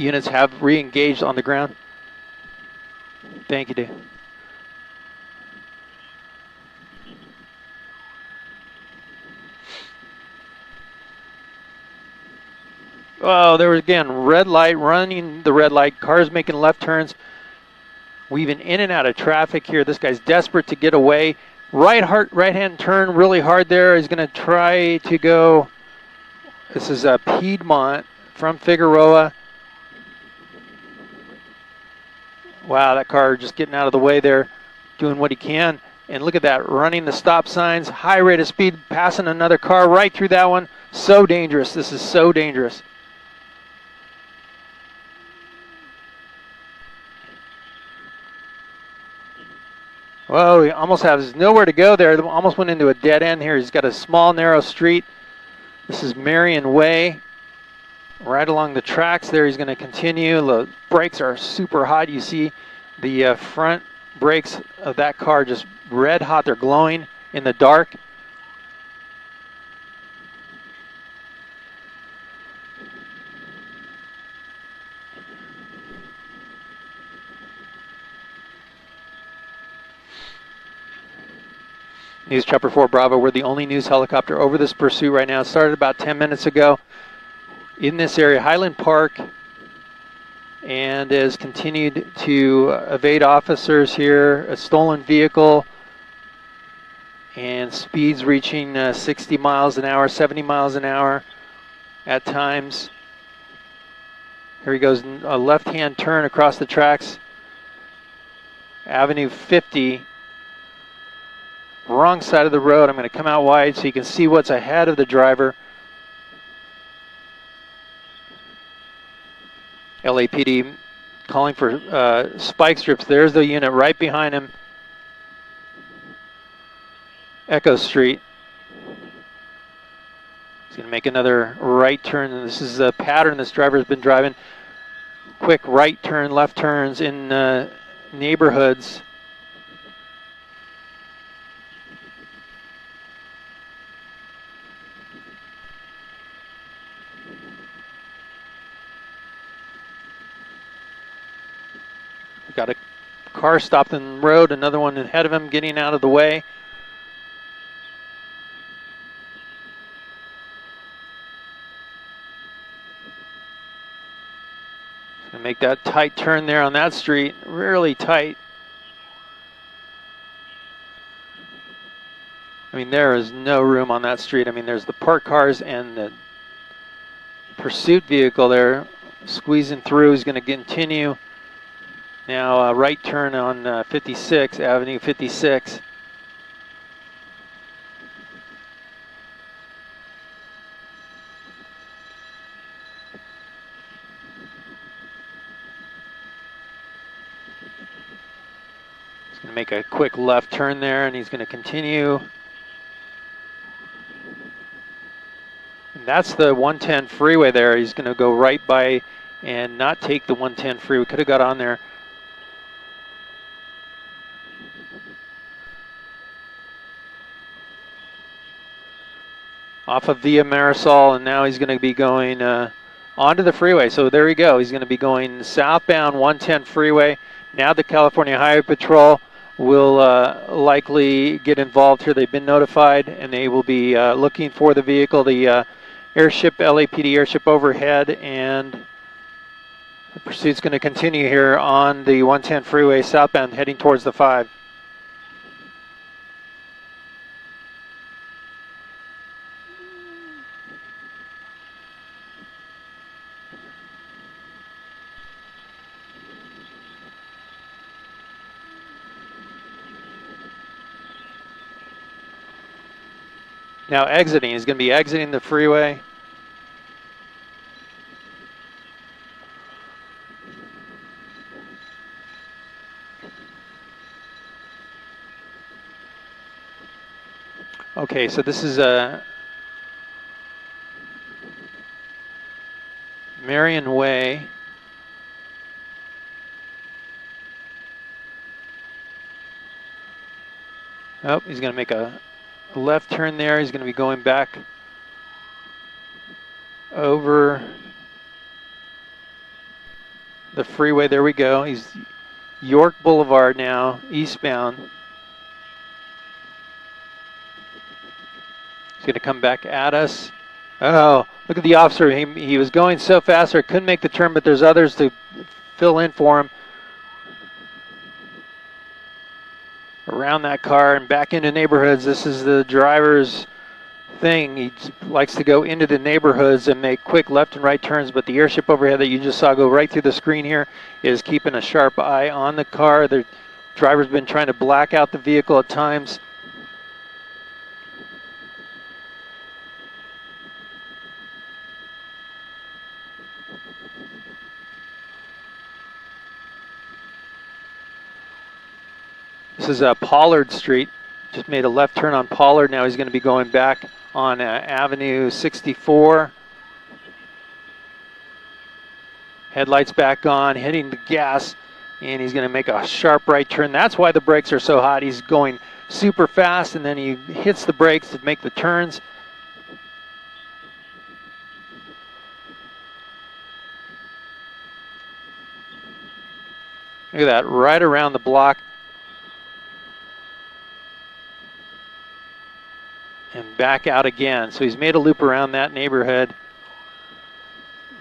units have re-engaged on the ground. Thank you, Dave. Oh, there was again red light, running the red light, cars making left turns, weaving in and out of traffic here. This guy's desperate to get away. Right-hand turn really hard there. He's going to try to go. This is Piedmont from Figueroa. Wow, that car just getting out of the way there, doing what he can. And look at that, running the stop signs, high rate of speed, passing another car right through that one. So dangerous. This is so dangerous. Well, he almost has nowhere to go there. Almost went into a dead end here. He's got a small, narrow street. This is Marion Way. Right along the tracks there, he's going to continue. The brakes are super hot. You see the front brakes of that car just red hot. They're glowing in the dark. News Chopper 4 Bravo, we're the only news helicopter over this pursuit right now. It started about 10 minutes ago in this area, Highland Park, and has continued to evade officers here. A stolen vehicle and speeds reaching 60 miles an hour, 70 miles an hour at times. Here he goes, a left-hand turn across the tracks. Avenue 50. Wrong side of the road. I'm going to come out wide so you can see what's ahead of the driver. LAPD calling for spike strips. There's the unit right behind him. Echo Street. He's going to make another right turn. This is a pattern this driver's been driving. Quick right turn, left turns in neighborhoods. Got a car stopped in the road, another one ahead of him getting out of the way. Gonna make that tight turn there on that street, really tight. I mean, there is no room on that street. I mean, there's the parked cars and the pursuit vehicle there squeezing through. He's gonna continue. Now right turn on 56, Avenue 56. He's going to make a quick left turn there, and he's going to continue. And that's the 110 freeway there. He's going to go right by and not take the 110 freeway. Could have got on there. Off of Via Marisol, and now he's going to be going onto the freeway. So there we go. He's going to be going southbound 110 freeway. Now the California Highway Patrol will likely get involved here. They've been notified, and they will be looking for the vehicle, the airship, LAPD airship overhead, and the pursuit's going to continue here on the 110 freeway southbound heading towards the 5. Now exiting, he's going to be exiting the freeway. Okay, so this is Marion Way. Oh, he's going to make a left turn there. He's going to be going back over the freeway. There we go. He's York Boulevard now, eastbound. He's going to come back at us. Oh, look at the officer. He was going so fast, or couldn't make the turn, but there's others to fill in for him. Around that car and back into neighborhoods. This is the driver's thing. He likes to go into the neighborhoods and make quick left and right turns, but the airship overhead that you just saw go right through the screen here is keeping a sharp eye on the car. The driver's been trying to black out the vehicle at times. This is Pollard Street. Just made a left turn on Pollard. Now he's going to be going back on Avenue 64. Headlights back on, hitting the gas, and he's going to make a sharp right turn. That's why the brakes are so hot. He's going super fast, and then he hits the brakes to make the turns. Look at that, right around the block. And back out again. So he's made a loop around that neighborhood.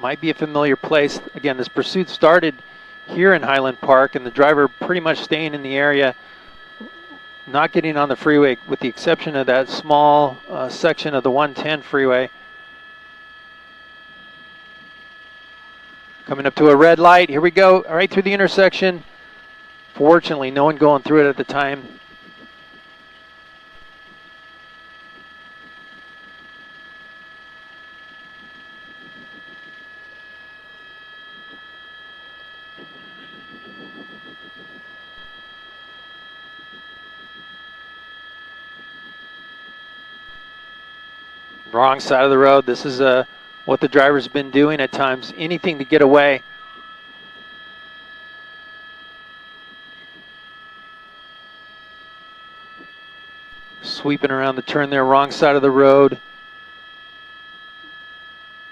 Might be a familiar place. Again, this pursuit started here in Highland Park, and the driver pretty much staying in the area, not getting on the freeway, with the exception of that small section of the 110 freeway. Coming up to a red light. Here we go, right through the intersection. Fortunately, no one going through it at the time. Wrong side of the road. This is what the driver's been doing at times. Anything to get away. Sweeping around the turn there, wrong side of the road.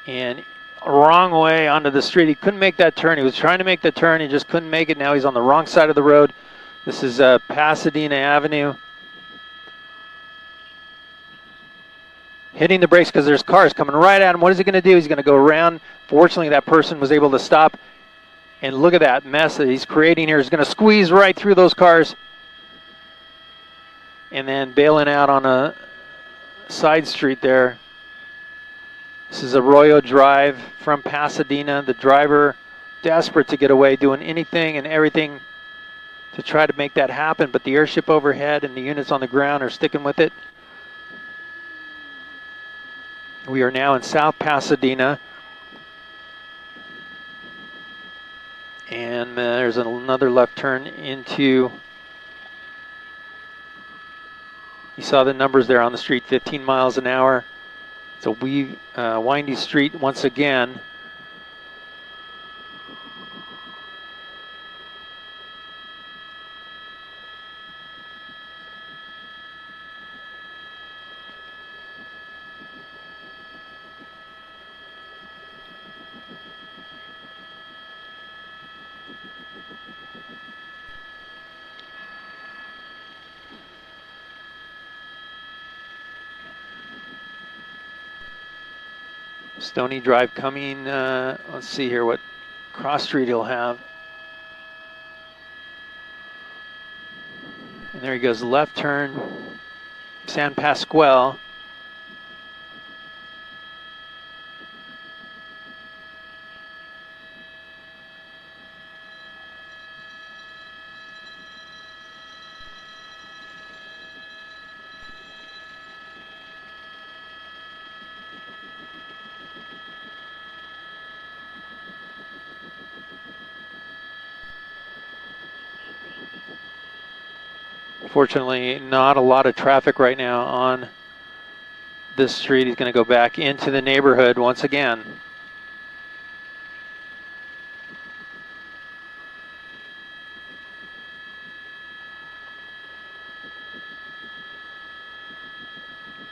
And wrong way onto the street. He couldn't make that turn. He was trying to make the turn. He just couldn't make it. Now he's on the wrong side of the road. This is Pasadena Avenue. Hitting the brakes because there's cars coming right at him. What is he going to do? He's going to go around. Fortunately, that person was able to stop. And look at that mess that he's creating here. He's going to squeeze right through those cars. And then bailing out on a side street there. This is Arroyo Drive from Pasadena. The driver desperate to get away, doing anything and everything to try to make that happen. But the airship overhead and the units on the ground are sticking with it. We are now in South Pasadena. And there's another left turn into, you saw the numbers there on the street, 15 miles an hour. It's a windy street once again. Stony Drive coming, let's see here what cross street he'll have. And there he goes, left turn, San Pasqual. Fortunately, not a lot of traffic right now on this street. He's going to go back into the neighborhood once again.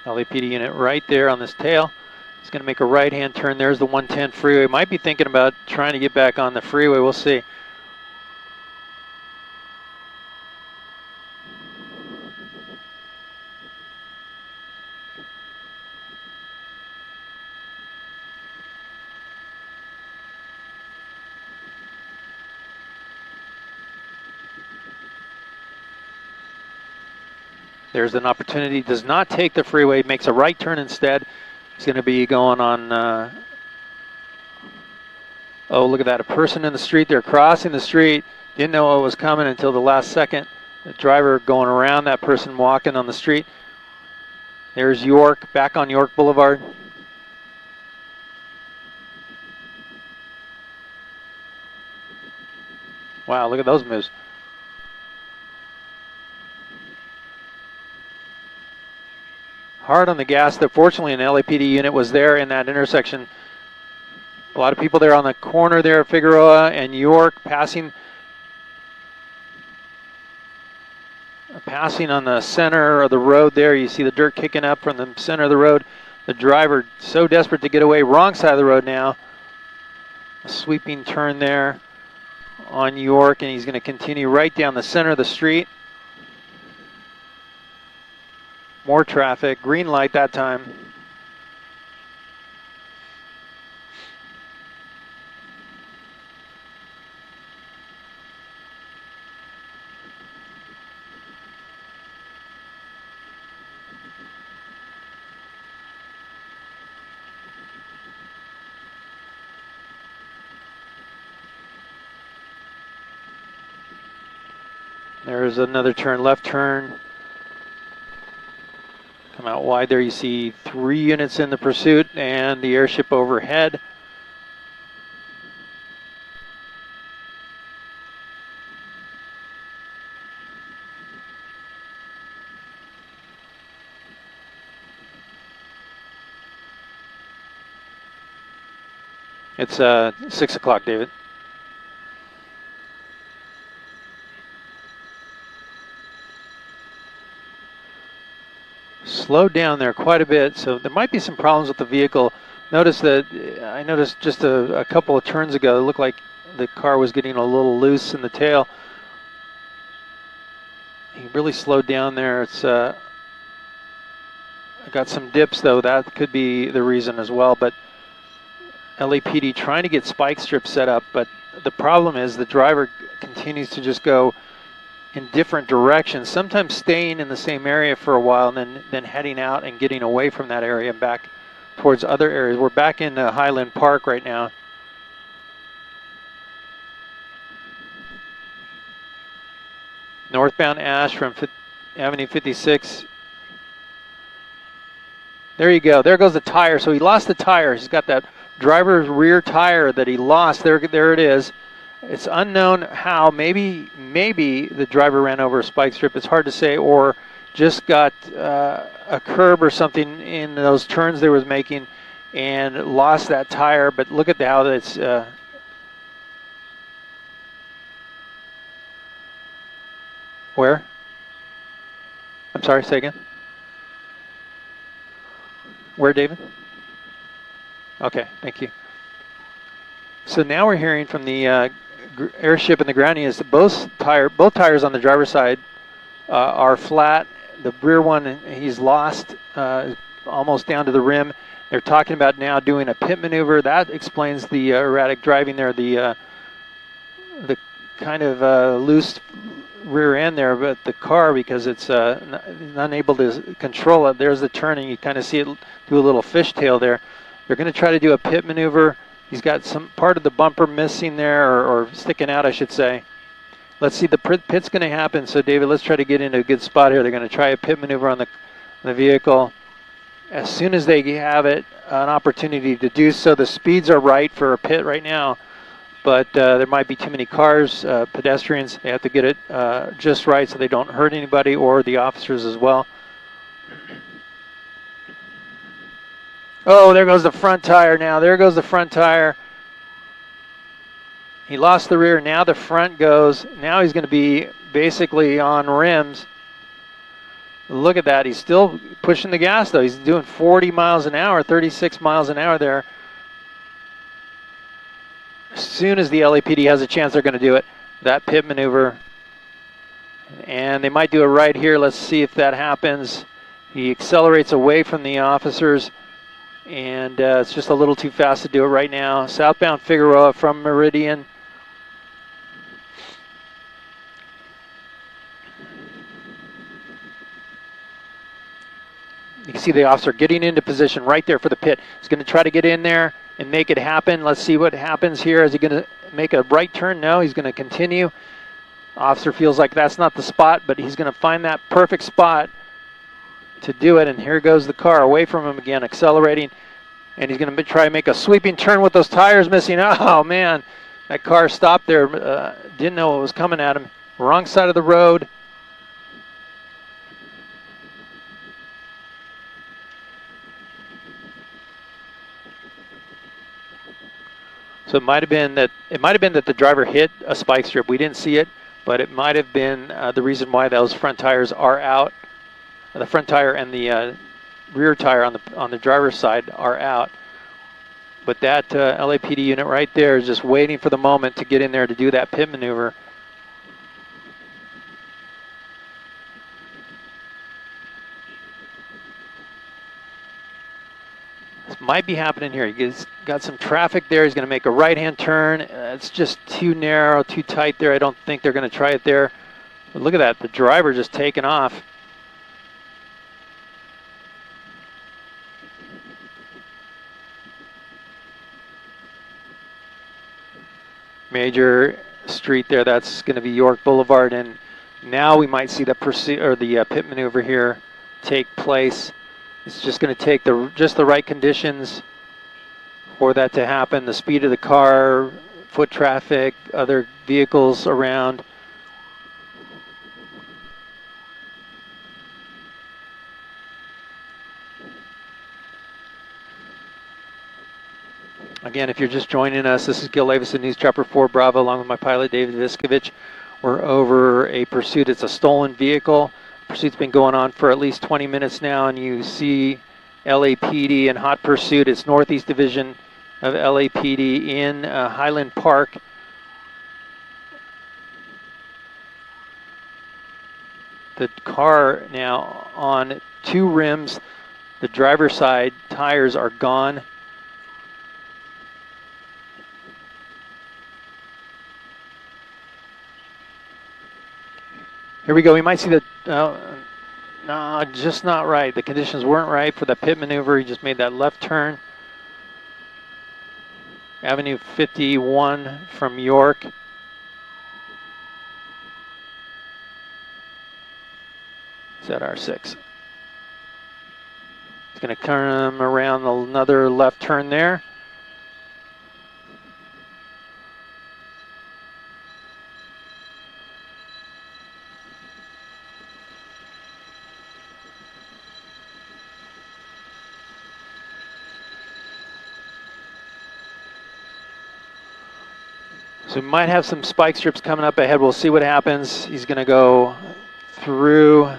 LAPD unit right there on this tail. He's going to make a right-hand turn. There's the 110 freeway. Might be thinking about trying to get back on the freeway. We'll see. There's an opportunity. Does not take the freeway. Makes a right turn instead. He's going to be going on, oh, look at that. A person in the street. They're crossing the street. Didn't know what was coming until the last second. The driver going around that person walking on the street. There's York, back on York Boulevard. Wow, look at those moves. Hard on the gas. Fortunately, an LAPD unit was there in that intersection. A lot of people there on the corner there, Figueroa and York, passing on the center of the road there. You see the dirt kicking up from the center of the road. The driver so desperate to get away. Wrong side of the road now. A sweeping turn there on York, and he's going to continue right down the center of the street. More traffic, green light that time. There's another turn, left turn. Come out wide there, you see 3 units in the pursuit and the airship overhead. It's 6 o'clock, David. Slowed down there quite a bit, so there might be some problems with the vehicle. I noticed just a couple of turns ago, it looked like the car was getting a little loose in the tail. He really slowed down there. It's got some dips though, that could be the reason as well. But LAPD trying to get spike strips set up, but the problem is the driver continues to just go in different directions, sometimes staying in the same area for a while and then heading out and getting away from that area and back towards other areas. We're back in Highland Park right now. Northbound Ash from Avenue 56. There you go. There goes the tire. So he lost the tire. He's got that driver's rear tire that he lost. There it is. It's unknown how. Maybe the driver ran over a spike strip. It's hard to say, or just got a curb or something in those turns they was making and lost that tire. But look at how it's. Where? I'm sorry. Say again. Where, David? Okay, thank you. So now we're hearing from the airship and the grounding is that both tires on the driver's side are flat. The rear one, he's lost almost down to the rim. They're talking about now doing a pit maneuver. That explains the erratic driving there, the kind of loose rear end there, but the car, because it's unable to control it. There's the turning. You kind of see it do a little fishtail there. They're going to try to do a pit maneuver. He's got some part of the bumper missing there, or sticking out, I should say. Let's see, the pit's going to happen. So, David, let's try to get into a good spot here. They're going to try a pit maneuver on the vehicle. As soon as they have an opportunity to do so, the speeds are right for a pit right now, but there might be too many cars, pedestrians. They have to get it just right so they don't hurt anybody or the officers as well. Oh, there goes the front tire now. There goes the front tire. He lost the rear. Now the front goes. Now he's going to be basically on rims. Look at that. He's still pushing the gas, though. He's doing 40 miles an hour, 36 miles an hour there. As soon as the LAPD has a chance, they're going to do it. That pit maneuver. And they might do it right here. Let's see if that happens. He accelerates away from the officers, and it's just a little too fast to do it right now. Southbound Figueroa from Meridian. You can see the officer getting into position right there for the pit. He's going to try to get in there and make it happen. Let's see what happens here. Is he going to make a right turn? No, he's going to continue. Officer feels like that's not the spot, but he's going to find that perfect spot to do it. And here goes the car away from him again, accelerating. And he's going to try to make a sweeping turn with those tires missing. Oh, man, that car stopped there. Didn't know what was coming at him. Wrong side of the road. So it might have been that the driver hit a spike strip. We didn't see it, but it might have been the reason why those front tires are out. The front tire and the rear tire on the driver's side are out. But that LAPD unit right there is just waiting for the moment to get in there to do that pit maneuver. This might be happening here. He's got some traffic there. He's going to make a right-hand turn. It's just too narrow, too tight there. I don't think they're going to try it there. But look at that. The driver just taking off. Major street there. That's going to be York Boulevard. And now we might see the pursuit or the pit maneuver here take place. It's just going to take just the right conditions for that to happen. The speed of the car, foot traffic, other vehicles around. Again, if you're just joining us, this is Gil Avison, News Chopper 4 Bravo, along with my pilot, David Viskovich. We're over a pursuit. It's a stolen vehicle. Pursuit's been going on for at least 20 minutes now, and you see LAPD in hot pursuit. It's Northeast Division of LAPD in Highland Park. The car now on 2 rims. The driver's side tires are gone. Here we go. We might see the, no, just not right. The conditions weren't right for the pit maneuver. He just made that left turn. Avenue 51 from York. ZR6. He's going to turn him around another left turn there. So we might have some spike strips coming up ahead. We'll see what happens. He's going to go through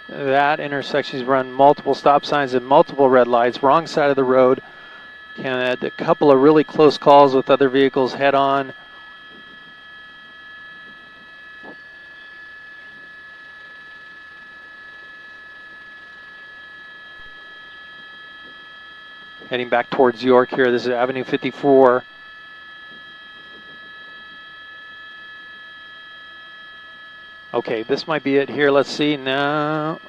that intersection. He's run multiple stop signs and multiple red lights. Wrong side of the road. Had a couple of really close calls with other vehicles head on. Heading back towards York here. This is Avenue 54. Okay, this might be it here. Let's see. No,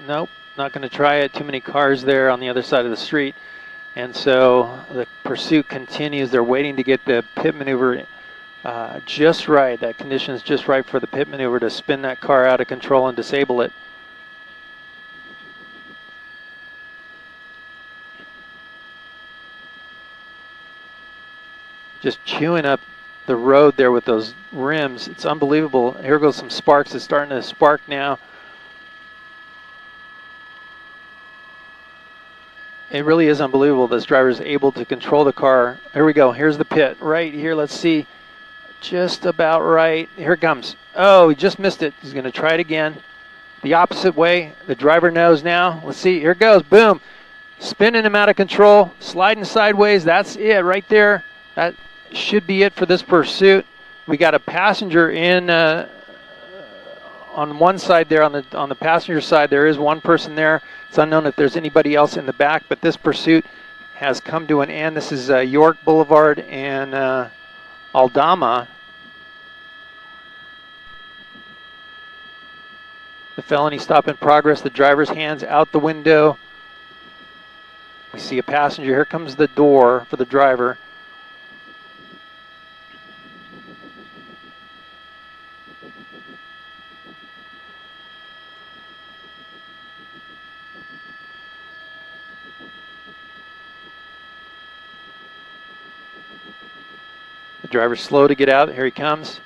nope, not going to try it. Too many cars there on the other side of the street. And so the pursuit continues. They're waiting to get the pit maneuver just right. That condition is just right for the pit maneuver to spin that car out of control and disable it. Just chewing up the road there with those rims. It's unbelievable. Here goes some sparks. It's starting to spark now. It really is unbelievable. This driver is able to control the car. Here we go. Here's the pit right here. Let's see. Just about right. Here it comes. Oh, he just missed it. He's going to try it again. the opposite way. The driver knows now. Let's see, here it goes, boom. Spinning him out of control, sliding sideways, that's it right there. That should be it for this pursuit. We got a passenger in on one side there, on the passenger side, there is one person there. It's unknown if there's anybody else in the back, but this pursuit has come to an end. This is York Boulevard and Aldama. The felony stop in progress. The driver's hands out the window. We see a passenger. Here comes the door for the driver. The driver's slow to get out. Here he comes.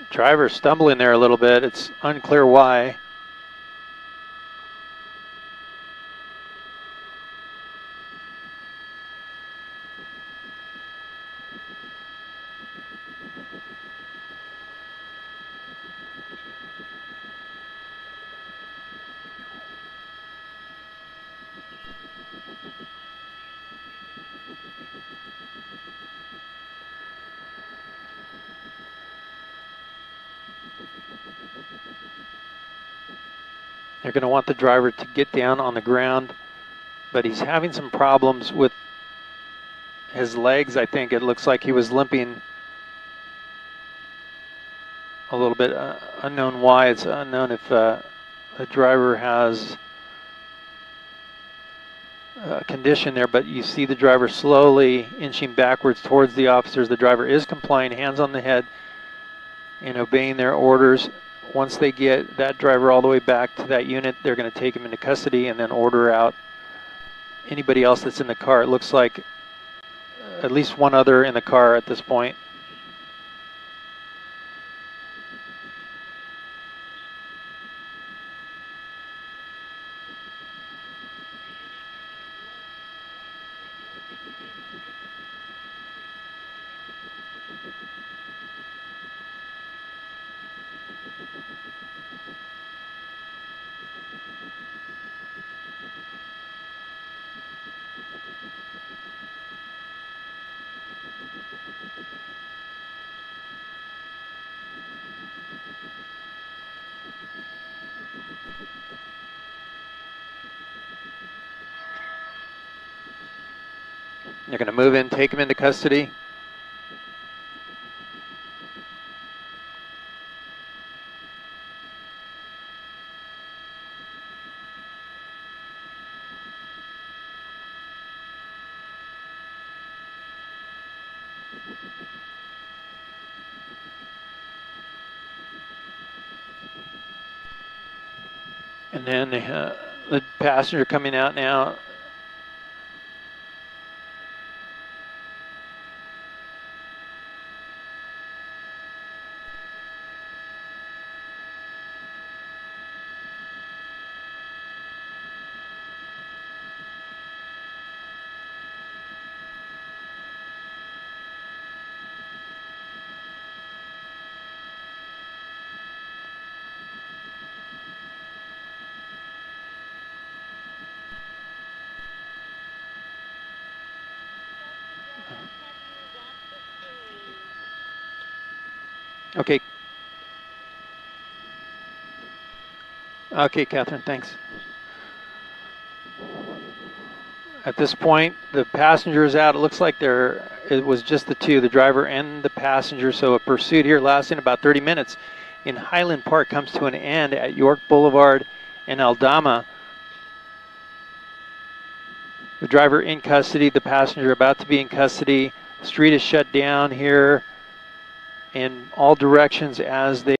Driver stumbling there a little bit. It's unclear why. They're going to want the driver to get down on the ground, but he's having some problems with his legs. I think it looks like he was limping a little bit. Unknown why. It's unknown if the driver has a condition there, but you see the driver slowly inching backwards towards the officers. The driver is complying, hands on the head, and obeying their orders. Once they get that driver all the way back to that unit, they're going to take him into custody and then order out anybody else that's in the car. It looks like at least one other in the car at this point. They're going to move in, take him into custody. And then the passenger coming out now. Okay. Okay, Catherine, thanks. At this point, the passenger is out. It looks like it was just the two, the driver and the passenger. So a pursuit here lasting about 30 minutes in Highland Park comes to an end at York Boulevard and Aldama. The driver in custody, the passenger about to be in custody. The street is shut down here in all directions as they